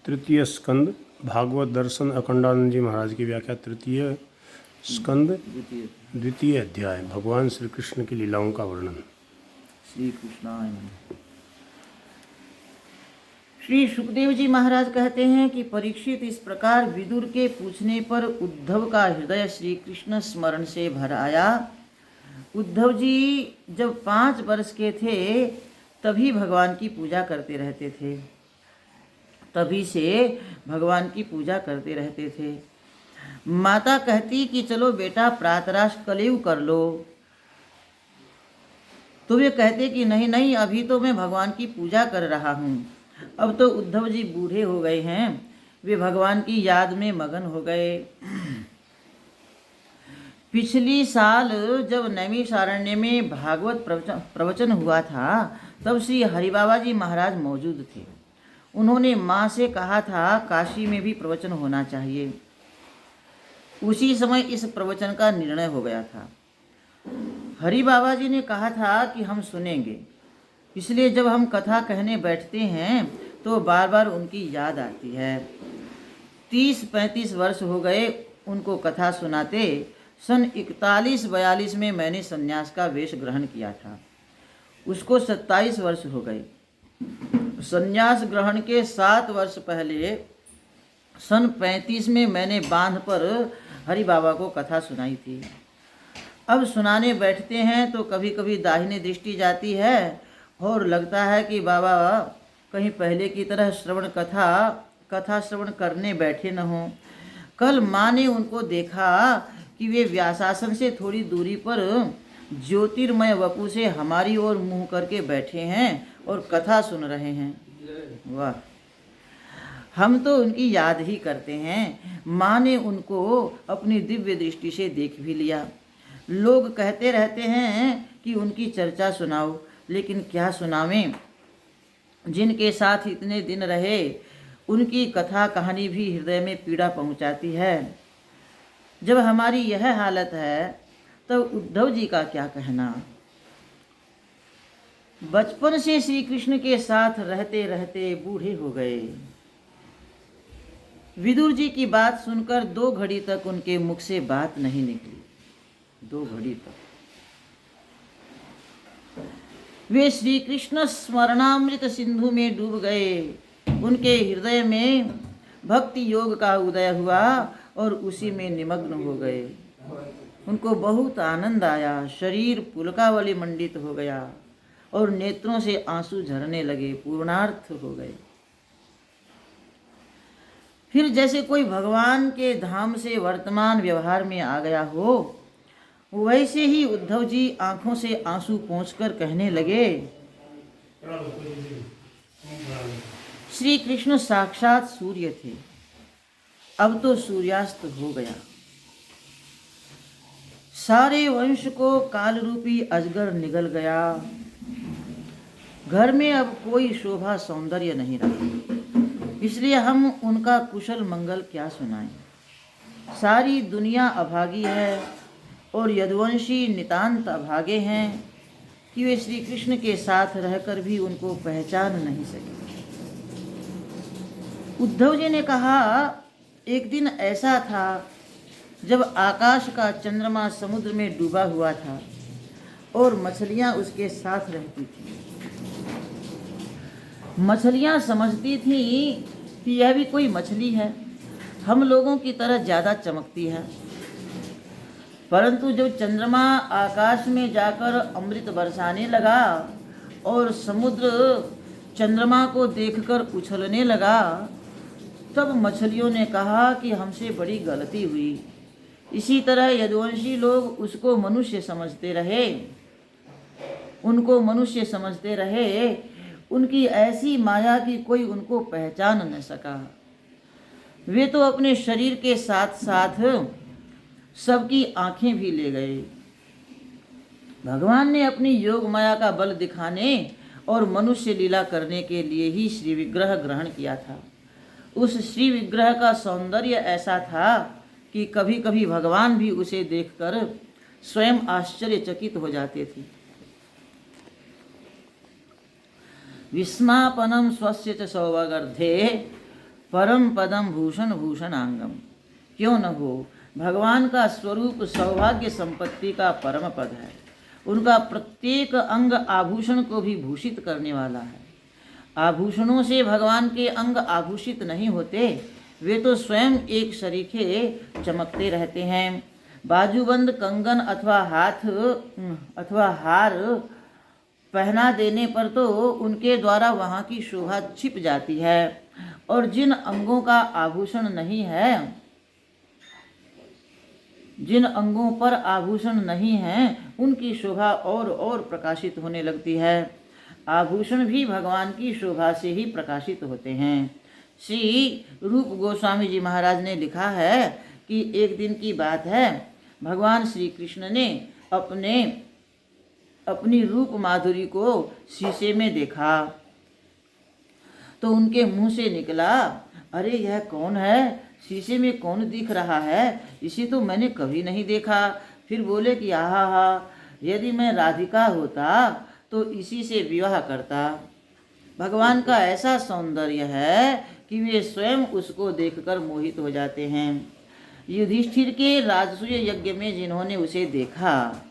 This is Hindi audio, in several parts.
तृतीय स्कंद भागवत दर्शन अखंडानंद जी महाराज की व्याख्या। तृतीय स्कंद द्वितीय अध्याय भगवान श्री कृष्ण की लीलाओं का वर्णन। श्री कृष्णाय नमः। श्री सुखदेव जी महाराज कहते हैं कि परीक्षित, इस प्रकार विदुर के पूछने पर उद्धव का हृदय श्री कृष्ण स्मरण से भर आया। उद्धव जी जब 5 वर्ष के थे तभी भगवान की पूजा करते रहते थे, तभी से भगवान की पूजा करते रहते थे। माता कहती कि चलो बेटा प्रातराश कलेव कर लो, तो वे कहते कि नहीं नहीं, अभी तो मैं भगवान की पूजा कर रहा हूँ। अब तो उद्धव जी बूढ़े हो गए हैं, वे भगवान की याद में मगन हो गए। पिछली साल जब नैमिषारण्य में भागवत प्रवचन हुआ था तब श्री हरिबाबा जी महाराज मौजूद थे। उन्होंने माँ से कहा था काशी में भी प्रवचन होना चाहिए। उसी समय इस प्रवचन का निर्णय हो गया था। हरि बाबा जी ने कहा था कि हम सुनेंगे, इसलिए जब हम कथा कहने बैठते हैं तो बार बार उनकी याद आती है। 30-35 वर्ष हो गए उनको कथा सुनाते। सन 41-42 में मैंने सन्यास का वेश ग्रहण किया था, उसको 27 वर्ष हो गए। सन्यास ग्रहण के 7 वर्ष पहले सन 35 में मैंने बांध पर हरि बाबा को कथा सुनाई थी। अब सुनाने बैठते हैं तो कभी कभी दाहिने दृष्टि जाती है और लगता है कि बाबा कहीं पहले की तरह कथा श्रवण करने बैठे न हों। कल माँ ने उनको देखा कि वे व्यासासन से थोड़ी दूरी पर ज्योतिर्मय वपु से हमारी ओर मुंह करके बैठे हैं और कथा सुन रहे हैं। वाह, हम तो उनकी याद ही करते हैं। माँ ने उनको अपनी दिव्य दृष्टि से देख भी लिया। लोग कहते रहते हैं कि उनकी चर्चा सुनाओ, लेकिन क्या सुनावें। जिनके साथ इतने दिन रहे उनकी कथा कहानी भी हृदय में पीड़ा पहुंचाती है। जब हमारी यह हालत है तो उद्धव जी का क्या कहना। बचपन से श्री कृष्ण के साथ रहते रहते बूढ़े हो गए। विदुर जी की बात सुनकर 2 घड़ी तक उनके मुख से बात नहीं निकली। 2 घड़ी तक वे श्री कृष्ण स्मरणामृत सिंधु में डूब गए। उनके हृदय में भक्ति योग का उदय हुआ और उसी में निमग्न हो गए। उनको बहुत आनंद आया, शरीर पुलकावली मंडित हो गया और नेत्रों से आंसू झरने लगे, पूर्णार्थ हो गए। फिर जैसे कोई भगवान के धाम से वर्तमान व्यवहार में आ गया हो, वैसे ही उद्धव जी आंखों से आंसू पोंछकर कहने लगे, श्री कृष्ण साक्षात सूर्य थे, अब तो सूर्यास्त हो गया। सारे वंश को काल रूपी अजगर निगल गया। घर में अब कोई शोभा सौंदर्य नहीं रहा, इसलिए हम उनका कुशल मंगल क्या सुनाएं। सारी दुनिया अभागी है और यदुवंशी नितांत अभागे हैं कि वे श्री कृष्ण के साथ रहकर भी उनको पहचान नहीं सके। उद्धव जी ने कहा, एक दिन ऐसा था जब आकाश का चंद्रमा समुद्र में डूबा हुआ था और मछलियां उसके साथ रहती थी। मछलियां समझती थी कि यह भी कोई मछली है, हम लोगों की तरह ज़्यादा चमकती है। परंतु जब चंद्रमा आकाश में जाकर अमृत बरसाने लगा और समुद्र चंद्रमा को देखकर उछलने लगा, तब मछलियों ने कहा कि हमसे बड़ी गलती हुई। इसी तरह यदुवंशी लोग उसको मनुष्य समझते रहे, उनको मनुष्य समझते रहे। उनकी ऐसी माया कि कोई उनको पहचान न सका। वे तो अपने शरीर के साथ साथ सबकी आंखें भी ले गए। भगवान ने अपनी योग माया का बल दिखाने और मनुष्य लीला करने के लिए ही श्री विग्रह ग्रहण किया था। उस श्री विग्रह का सौंदर्य ऐसा था कि कभी कभी भगवान भी उसे देखकर स्वयं आश्चर्यचकित हो जाते थे। विस्मापनम स्वस्य च सौवगर्धे परम पदम भूषण भूषणांगम। क्यों न हो, भगवान का स्वरूप सौभाग्य संपत्ति का परम पद है। उनका प्रत्येक अंग आभूषण को भी भूषित करने वाला है। आभूषणों से भगवान के अंग आभूषित नहीं होते, वे तो स्वयं एक सरीखे चमकते रहते हैं। बाजूबंद, कंगन अथवा हार पहना देने पर तो उनके द्वारा वहाँ की शोभा छिप जाती है, और जिन अंगों का आभूषण नहीं है, जिन अंगों पर आभूषण नहीं है, उनकी शोभा और प्रकाशित होने लगती है। आभूषण भी भगवान की शोभा से ही प्रकाशित होते हैं। श्री रूप गोस्वामी जी महाराज ने लिखा है कि एक दिन की बात है, भगवान श्री कृष्ण ने अपनी रूप माधुरी को शीशे में देखा तो उनके मुंह से निकला, अरे यह कौन है? शीशे में कौन दिख रहा है? इसे तो मैंने कभी नहीं देखा। फिर बोले कि आहा, यदि मैं राधिका होता तो इसी से विवाह करता। भगवान का ऐसा सौंदर्य है कि वे स्वयं उसको देखकर मोहित हो जाते हैं। युधिष्ठिर के राजसूय यज्ञ में जिन्होंने उसे देखा,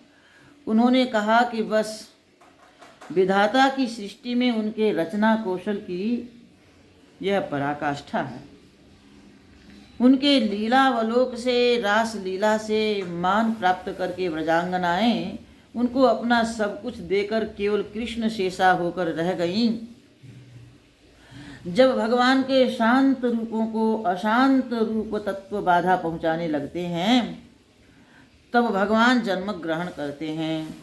उन्होंने कहा कि बस विधाता की सृष्टि में उनके रचना कौशल की यह पराकाष्ठा है। उनके लीलावलोक से, रास लीला से मान प्राप्त करके व्रजांगनाएं उनको अपना सब कुछ देकर केवल कृष्ण शेषा होकर रह गईं। जब भगवान के शांत रूपों को अशांत रूप तत्व बाधा पहुंचाने लगते हैं, तब भगवान जन्म ग्रहण करते हैं।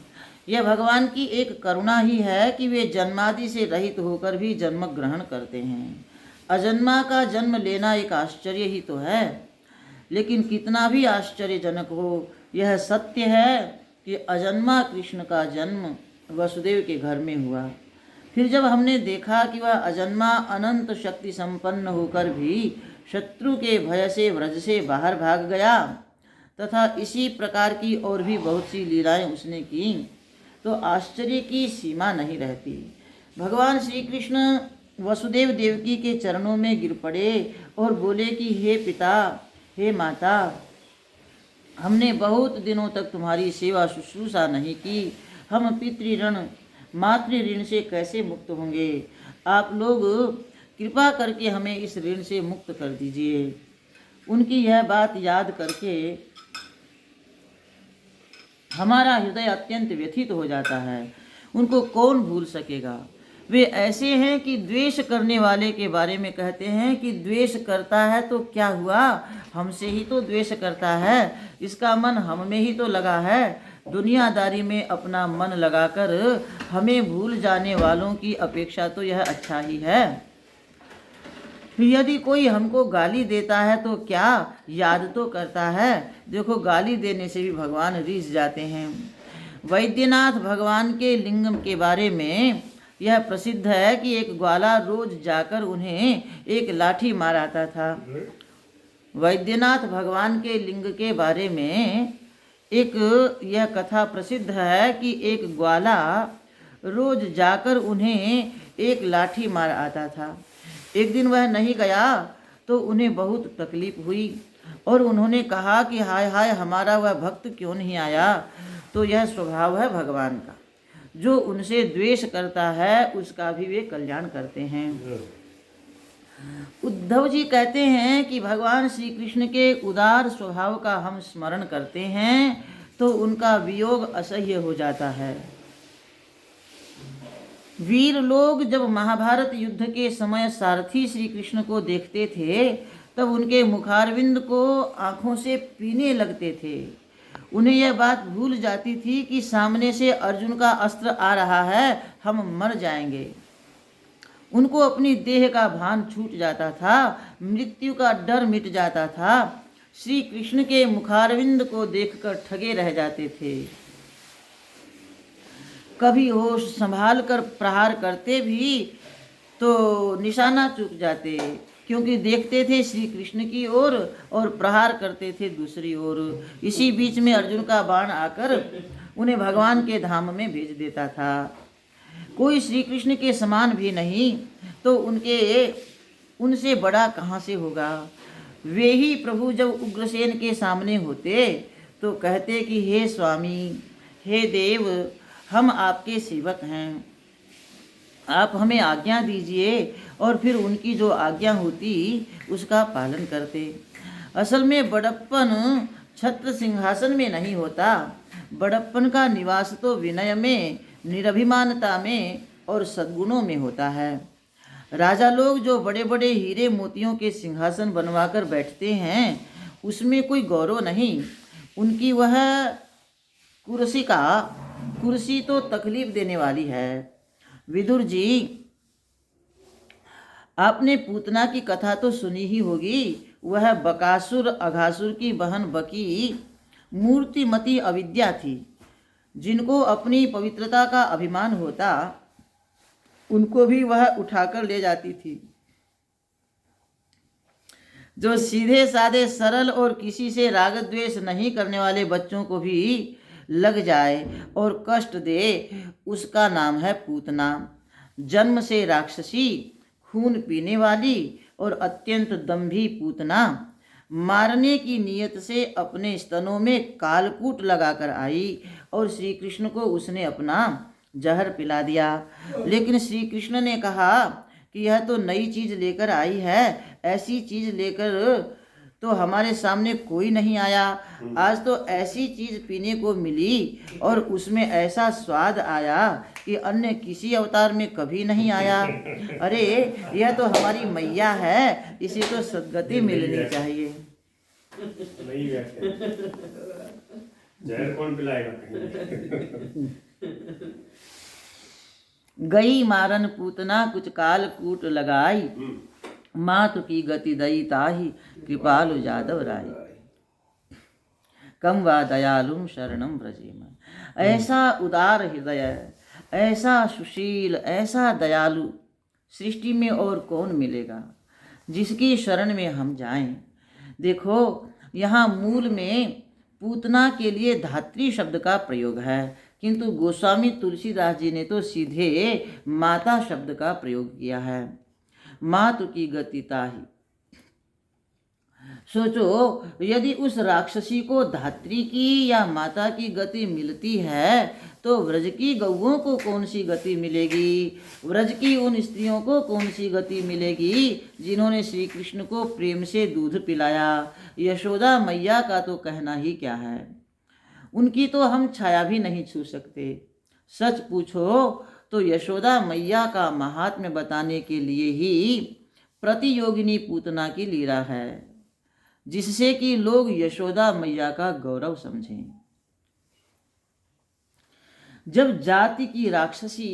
यह भगवान की एक करुणा ही है कि वे जन्मादि से रहित होकर भी जन्म ग्रहण करते हैं। अजन्मा का जन्म लेना एक आश्चर्य ही तो है, लेकिन कितना भी आश्चर्यजनक हो, यह सत्य है कि अजन्मा कृष्ण का जन्म वसुदेव के घर में हुआ। फिर जब हमने देखा कि वह अजन्मा अनंत शक्ति संपन्न होकर भी शत्रु के भय से व्रज से बाहर भाग गया, तथा इसी प्रकार की और भी बहुत सी लीलाएं उसने की, तो आश्चर्य की सीमा नहीं रहती। भगवान श्री कृष्ण वसुदेव देवकी के चरणों में गिर पड़े और बोले कि हे पिता, हे माता, हमने बहुत दिनों तक तुम्हारी सेवा शुश्रूषा नहीं की। हम पितृऋण मातृ ऋण से कैसे मुक्त होंगे? आप लोग कृपा करके हमें इस ऋण से मुक्त कर दीजिए। उनकी यह बात याद करके हमारा हृदय अत्यंत व्यथित हो जाता है। उनको कौन भूल सकेगा? वे ऐसे हैं कि द्वेष करने वाले के बारे में कहते हैं कि द्वेष करता है तो क्या हुआ, हमसे ही तो द्वेष करता है, इसका मन हम में ही तो लगा है। दुनियादारी में अपना मन लगाकर हमें भूल जाने वालों की अपेक्षा तो यह अच्छा ही है। यदि कोई हमको गाली देता है तो क्या, याद तो करता है। देखो, गाली देने से भी भगवान रीझ जाते हैं। वैद्यनाथ भगवान के लिंग के बारे में यह प्रसिद्ध है कि एक ग्वाला रोज जाकर उन्हें एक लाठी मारता था। वैद्यनाथ भगवान के लिंग के बारे में एक यह कथा प्रसिद्ध है कि एक ग्वाला रोज जाकर उन्हें एक लाठी मार आता था। एक दिन वह नहीं गया तो उन्हें बहुत तकलीफ हुई और उन्होंने कहा कि हाय हाय, हमारा वह भक्त क्यों नहीं आया। तो यह स्वभाव है भगवान का, जो उनसे द्वेष करता है उसका भी वे कल्याण करते हैं। उद्धव जी कहते हैं कि भगवान श्री कृष्ण के उदार स्वभाव का हम स्मरण करते हैं तो उनका वियोग असह्य हो जाता है। वीर लोग जब महाभारत युद्ध के समय सारथी श्री कृष्ण को देखते थे तब उनके मुखारविंद को आंखों से पीने लगते थे। उन्हें यह बात भूल जाती थी कि सामने से अर्जुन का अस्त्र आ रहा है, हम मर जाएंगे। उनको अपनी देह का भान छूट जाता था, मृत्यु का डर मिट जाता था। श्री कृष्ण के मुखारविंद को देखकर ठगे रह जाते थे। कभी होश संभाल कर प्रहार करते भी तो निशाना चूक जाते, क्योंकि देखते थे श्री कृष्ण की ओर और प्रहार करते थे दूसरी ओर। इसी बीच में अर्जुन का बाण आकर उन्हें भगवान के धाम में भेज देता था। कोई श्री कृष्ण के समान भी नहीं तो उनके उनसे बड़ा कहाँ से होगा। वे ही प्रभु जब उग्रसेन के सामने होते तो कहते कि हे स्वामी, हे देव, हम आपके सेवक हैं, आप हमें आज्ञा दीजिए, और फिर उनकी जो आज्ञा होती उसका पालन करते। असल में बड़प्पन छत्र सिंहासन में नहीं होता, बड़प्पन का निवास तो विनय में, निरभिमानता में और सद्गुणों में होता है। राजा लोग जो बड़े बड़े हीरे मोतियों के सिंहासन बनवाकर बैठते हैं उसमें कोई गौरव नहीं, उनकी वह कुर्सी तो तकलीफ देने वाली है। विदुर जी, आपने पूतना की कथा तो सुनी ही होगी। वह बकासुर अघासुर की बहन बकी मूर्तिमती अविद्या थी। जिनको अपनी पवित्रता का अभिमान होता उनको भी वह उठाकर ले जाती थी। जो सीधे साधे सरल और किसी से राग द्वेष नहीं करने वाले बच्चों को भी लग जाए और कष्ट दे, उसका नाम है पूतना। जन्म से राक्षसी, खून पीने वाली और अत्यंत दंभी पूतना मारने की नियत से अपने स्तनों में कालकूट लगाकर आई और श्री कृष्ण को उसने अपना जहर पिला दिया। लेकिन श्री कृष्ण ने कहा कि यह तो नई चीज लेकर आई है, ऐसी चीज लेकर तो हमारे सामने कोई नहीं आया। आज तो ऐसी चीज पीने को मिली और उसमें ऐसा स्वाद आया कि अन्य किसी अवतार में कभी नहीं आया। अरे यह तो हमारी मैया है, इसे तो सद्गति मिलनी चाहिए। जहर कौन पिलाएगा? गई मारन पूतना कुछ काल कूट लगाई, मातु की गति दई ताही कृपालु जादव राय। कम वा दयालुम शरणम व्रजेम। ऐसा उदार हृदय, ऐसा सुशील, ऐसा दयालु सृष्टि में और कौन मिलेगा जिसकी शरण में हम जाएं। देखो यहाँ मूल में पूतना के लिए धात्री शब्द का प्रयोग है, किंतु गोस्वामी तुलसीदास जी ने तो सीधे माता शब्द का प्रयोग किया है। मातु की गति ताही। सोचो, यदि उस राक्षसी को धात्री की या माता की गति मिलती है तो व्रज की गौओं को कौन सी गति मिलेगी, व्रज की उन स्त्रियों को कौन सी गति मिलेगी जिन्होंने श्री कृष्ण को प्रेम से दूध पिलाया। यशोदा मैया का तो कहना ही क्या है, उनकी तो हम छाया भी नहीं छू सकते। सच पूछो तो यशोदा मैया का महात्म्य बताने के लिए ही प्रतियोगिनी पूतना की लीला है, जिससे कि लोग यशोदा मैया का गौरव समझें। जब जाति की राक्षसी,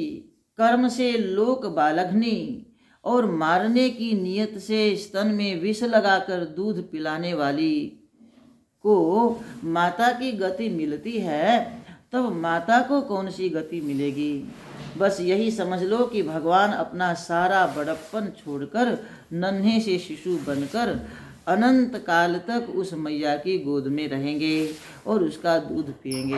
कर्म से लोक बालघनी और मारने की नियत से स्तन में विष लगाकर दूध पिलाने वाली को माता की गति मिलती है, तब माता को कौन सी गति मिलेगी। बस यही समझ लो कि भगवान अपना सारा बड़प्पन छोड़कर नन्हे से शिशु बनकर अनंत काल तक उस मैया की गोद में रहेंगे और उसका दूध पिएंगे।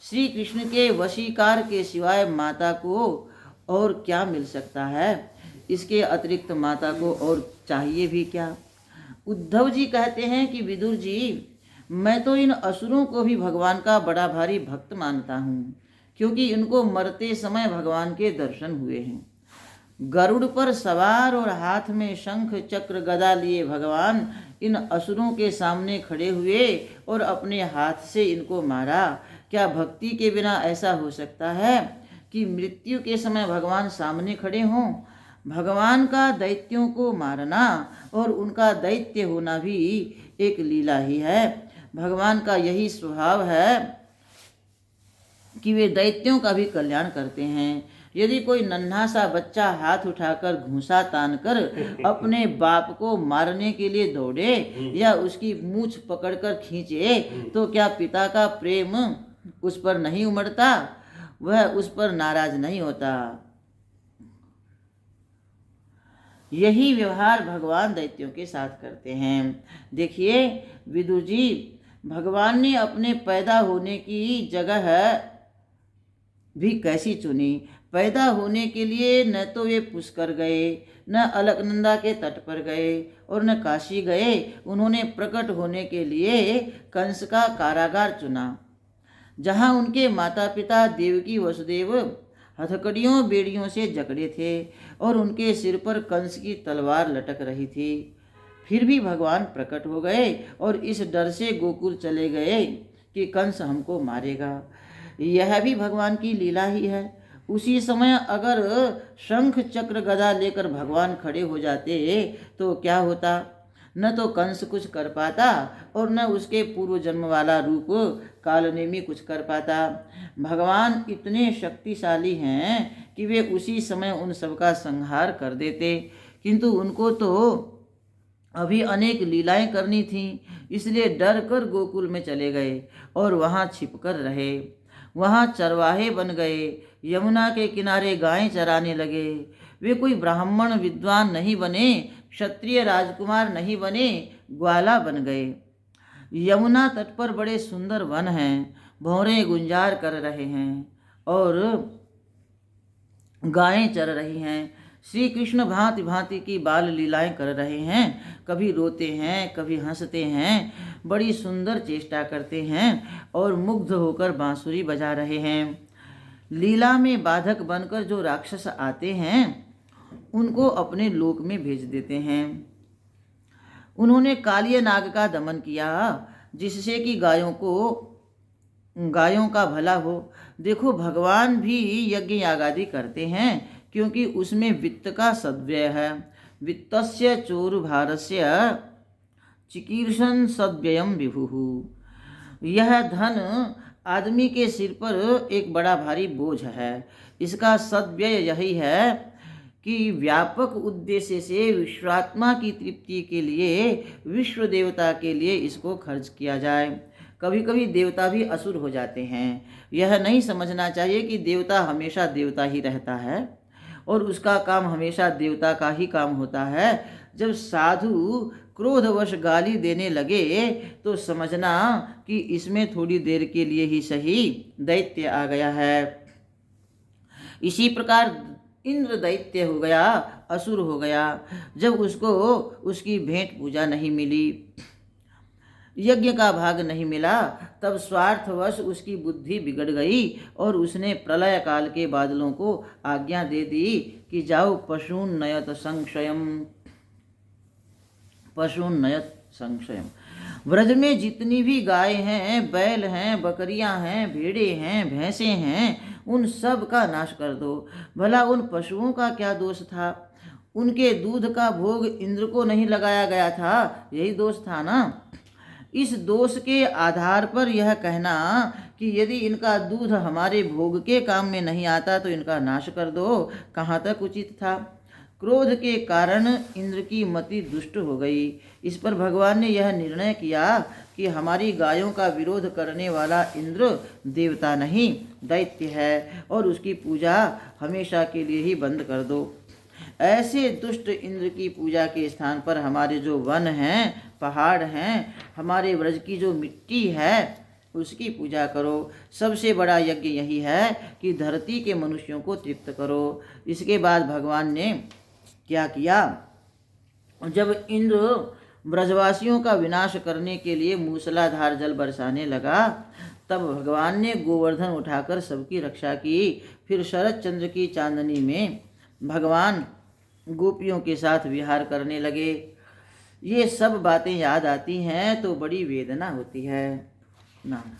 श्री कृष्ण के वशीकार के सिवाय माता को और क्या मिल सकता है, इसके अतिरिक्त माता को और चाहिए भी क्या। उद्धव जी कहते हैं कि विदुर जी, मैं तो इन असुरों को भी भगवान का बड़ा भारी भक्त मानता हूँ, क्योंकि इनको मरते समय भगवान के दर्शन हुए हैं। गरुड़ पर सवार और हाथ में शंख चक्र गदा लिए भगवान इन असुरों के सामने खड़े हुए और अपने हाथ से इनको मारा। क्या भक्ति के बिना ऐसा हो सकता है कि मृत्यु के समय भगवान सामने खड़े हों। भगवान का दैत्यों को मारना और उनका दैत्य होना भी एक लीला ही है। भगवान का यही स्वभाव है कि वे दैत्यों का भी कल्याण करते हैं। यदि कोई नन्हा सा बच्चा हाथ उठाकर घूंसा तानकर अपने बाप को मारने के लिए दौड़े या उसकी मूछ पकड़कर खींचे, तो क्या पिता का प्रेम उस पर नहीं उमड़ता, वह उस पर नाराज नहीं होता। यही व्यवहार भगवान दैत्यों के साथ करते हैं। देखिए विदुर जी, भगवान ने अपने पैदा होने की जगह भी कैसी चुनी। पैदा होने के लिए न तो वे पुष्कर गए, न अलकनंदा के तट पर गए और न काशी गए। उन्होंने प्रकट होने के लिए कंस का कारागार चुना, जहाँ उनके माता पिता देवकी वसुदेव हथकड़ियों बेड़ियों से जकड़े थे और उनके सिर पर कंस की तलवार लटक रही थी। फिर भी भगवान प्रकट हो गए और इस डर से गोकुल चले गए कि कंस हमको मारेगा। यह भी भगवान की लीला ही है। उसी समय अगर शंख चक्र गदा लेकर भगवान खड़े हो जाते तो क्या होता? न तो कंस कुछ कर पाता और न उसके पूर्व जन्म वाला रूप कालनेमी कुछ कर पाता। भगवान इतने शक्तिशाली हैं कि वे उसी समय उन सबका संहार कर देते, किंतु उनको तो अभी अनेक लीलाएं करनी थीं, इसलिए डर कर गोकुल में चले गए और वहाँ छिपकर रहे। वहाँ चरवाहे बन गए, यमुना के किनारे गायें चराने लगे। वे कोई ब्राह्मण विद्वान नहीं बने, क्षत्रिय राजकुमार नहीं बने, ग्वाला बन गए। यमुना तट पर बड़े सुंदर वन हैं, भौरे गुंजार कर रहे हैं और गायें चर रही हैं। श्री कृष्ण भांति भांति की बाल लीलाएं कर रहे हैं, कभी रोते हैं, कभी हंसते हैं, बड़ी सुंदर चेष्टा करते हैं और मुग्ध होकर बांसुरी बजा रहे हैं। लीला में बाधक बनकर जो राक्षस आते हैं उनको अपने लोक में भेज देते हैं। उन्होंने कालिय नाग का दमन किया, जिससे कि गायों का भला हो। देखो, भगवान भी यज्ञ यागादि करते हैं, क्योंकि उसमें वित्त का सद्व्यय है। वित्तस्य चोरुभारस्य चिकीर्षण सद्व्ययम विभुः। यह धन आदमी के सिर पर एक बड़ा भारी बोझ है। इसका सद्व्यय यही है कि व्यापक उद्देश्य से विश्वात्मा की तृप्ति के लिए, विश्व देवता के लिए इसको खर्च किया जाए। कभी कभी देवता भी असुर हो जाते हैं। यह नहीं समझना चाहिए कि देवता हमेशा देवता ही रहता है और उसका काम हमेशा देवता का ही काम होता है। जब साधु क्रोधवश गाली देने लगे तो समझना कि इसमें थोड़ी देर के लिए ही सही दैत्य आ गया है। इसी प्रकार इंद्र दैत्य हो गया, असुर हो गया, जब उसको उसकी भेंट पूजा नहीं मिली, यज्ञ का भाग नहीं मिला, तब स्वार्थवश उसकी बुद्धि बिगड़ गई और उसने प्रलय काल के बादलों को आज्ञा दे दी कि जाओ पशून नयत संशयम। व्रज में जितनी भी गाय हैं, बैल हैं, बकरियां हैं, भेड़े हैं, भैंसे हैं, उन सब का नाश कर दो। भला उन पशुओं का क्या दोष था? उनके दूध का भोग इंद्र को नहीं लगाया गया था, यही दोष था ना। इस दोष के आधार पर यह कहना कि यदि इनका दूध हमारे भोग के काम में नहीं आता तो इनका नाश कर दो, कहाँ तक उचित था? क्रोध के कारण इंद्र की मति दुष्ट हो गई। इस पर भगवान ने यह निर्णय किया कि हमारी गायों का विरोध करने वाला इंद्र देवता नहीं, दैत्य है और उसकी पूजा हमेशा के लिए ही बंद कर दो। ऐसे दुष्ट इंद्र की पूजा के स्थान पर हमारे जो वन हैं, पहाड़ हैं, हमारे व्रज की जो मिट्टी है, उसकी पूजा करो। सबसे बड़ा यज्ञ यही है कि धरती के मनुष्यों को तृप्त करो। इसके बाद भगवान ने क्या किया? जब इंद्र ब्रजवासियों का विनाश करने के लिए मूसलाधार जल बरसाने लगा, तब भगवान ने गोवर्धन उठाकर सबकी रक्षा की। फिर शरद चंद्र की चांदनी में भगवान गोपियों के साथ विहार करने लगे। ये सब बातें याद आती हैं तो बड़ी वेदना होती है। नाम